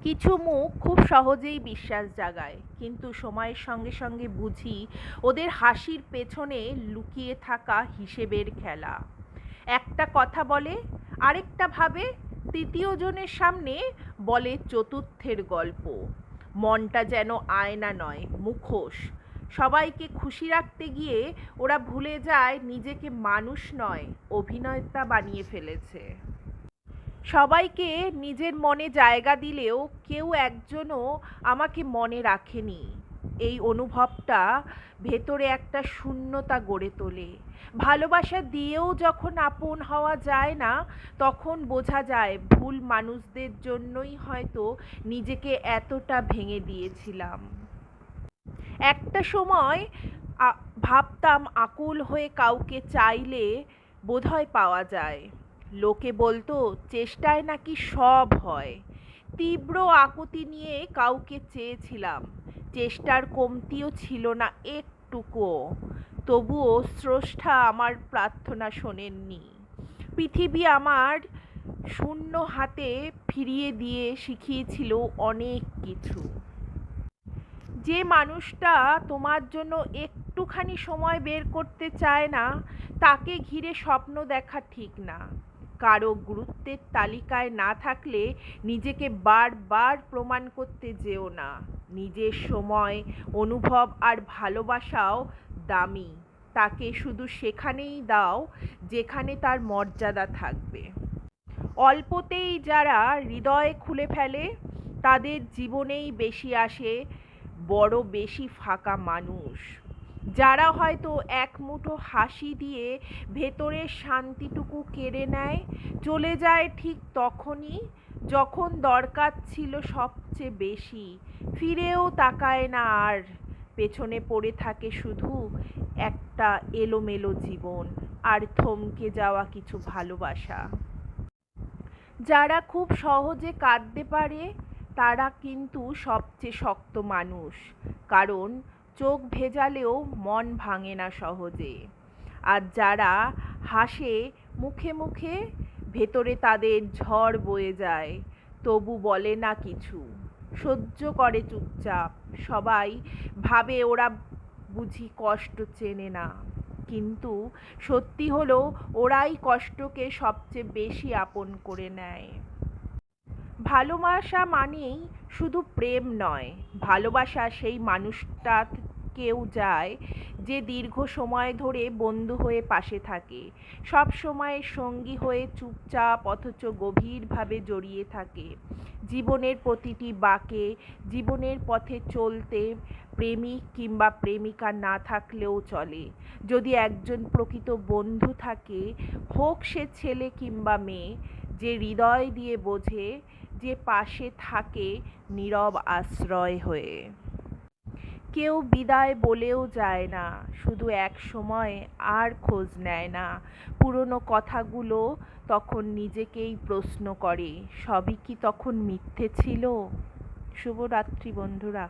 কিছু মুখ খুব সহজেই বিশ্বাস জাগায়, কিন্তু সময়ের সঙ্গে সঙ্গে বুঝি ওদের হাসির পেছনে লুকিয়ে থাকা হিসেবের খেলা। একটা কথা বলে, আরেকটা ভাবে, তৃতীয় জনের সামনে বলে চতুর্থের গল্প। মনটা যেন আয়না নয়, মুখোশ। সবাইকে খুশি রাখতে গিয়ে ওরা ভুলে যায় নিজেকে মানুষ নয়, অভিনেতা বানিয়ে ফেলেছে। সবাইকে নিজের মনে জায়গা দিলেও কেউ একজনও আমাকে মনে রাখেনি। এই অনুভবটা ভেতরে একটা শূন্যতা গড়ে তোলে। ভালোবাসা দিয়েও যখন আপন হওয়া যায় না, তখন বোঝা যায় ভুল মানুষদের জন্যই হয়তো নিজেকে এতটা ভেঙে দিয়েছিলাম। একটা সময় ভাবতাম আকুল হয়ে কাউকে চাইলে বোধহয় পাওয়া যায়। লোকে বলতো চেষ্টায় নাকি সব হয়। তীব্র আকুতি নিয়ে কাউকে চেয়েছিলাম, চেষ্টার কমতিও ছিল না একটুকুও। তবুও স্রষ্টা আমার প্রার্থনা শোনেননি। পৃথিবী আমার শূন্য হাতে ফিরিয়ে দিয়ে শিখিয়েছিল অনেক কিছু। যে মানুষটা তোমার জন্য একটুখানি সময় বের করতে চায় না, তাকে ঘিরে স্বপ্ন দেখা ঠিক না। কারো গুরুত্বের তালিকায় না থাকলে নিজেকে বারবার প্রমাণ করতে যেও না। নিজের সময়, অনুভব আর ভালোবাসাও দামি। তাকে শুধু সেখানেই দাও যেখানে তার মর্যাদা থাকবে। অল্পতেই যারা হৃদয় খুলে ফেলে, তাদের জীবনেই বেশি আসে বড় বেশি ফাঁকা মানুষ। যারা হয়তো এক মুঠো হাসি দিয়ে ভেতরের শান্তিটুকু কেড়ে নেয়, চলে যায় ঠিক তখনই যখন দরকার ছিল সবচেয়ে বেশি। ফিরেও তাকায় না আর, পেছনে পড়ে থাকে শুধু একটা এলোমেলো জীবন আর থমকে যাওয়া কিছু ভালোবাসা। যারা খুব সহজে কাঁদতে পারে, তারা কিন্তু সবচেয়ে শক্ত মানুষ। কারণ চোখ ভেজালেও মন ভাঙে না সহজে। আর যারা হাসে মুখে মুখে, ভেতরে তাদের ঝড় বয়ে যায়, তবু বলে না কিছু, সহ্য করে চুপচাপ। সবাই ভাবে ওরা বুঝি কষ্ট চেনে না, কিন্তু সত্যি হলো ওরাই কষ্টকে সবচেয়ে বেশি আপন করে নেয়। ভালোবাসা মানেই শুধু প্রেম নয়, ভালোবাসা সেই মানুষটাকেও যায় যে দীর্ঘ সময় ধরে বন্ধু হয়ে পাশে থাকে, সব সময় সঙ্গী হয়ে চুপচাপ অথচ গভীরভাবে জড়িয়ে থাকে জীবনের প্রতিটি বাঁকে। জীবনের পথে চলতে প্রেমিক কিংবা প্রেমিকা না থাকলেও চলে, যদি একজন প্রকৃত বন্ধু থাকে, হোক সে ছেলে কিংবা মেয়ে, যে হৃদয় দিয়ে বোঝে, যে পাশে থাকে নীরব আশ্রয় হয়ে। কেউ বিদায় বলেও যায় না, শুধু এক সময় আর খোঁজ নেয় না। পুরনো কথাগুলো তখন নিজেকেই প্রশ্ন করে, সবই কি তখন মিথ্যে ছিল? শুভরাত্রি বন্ধুরা।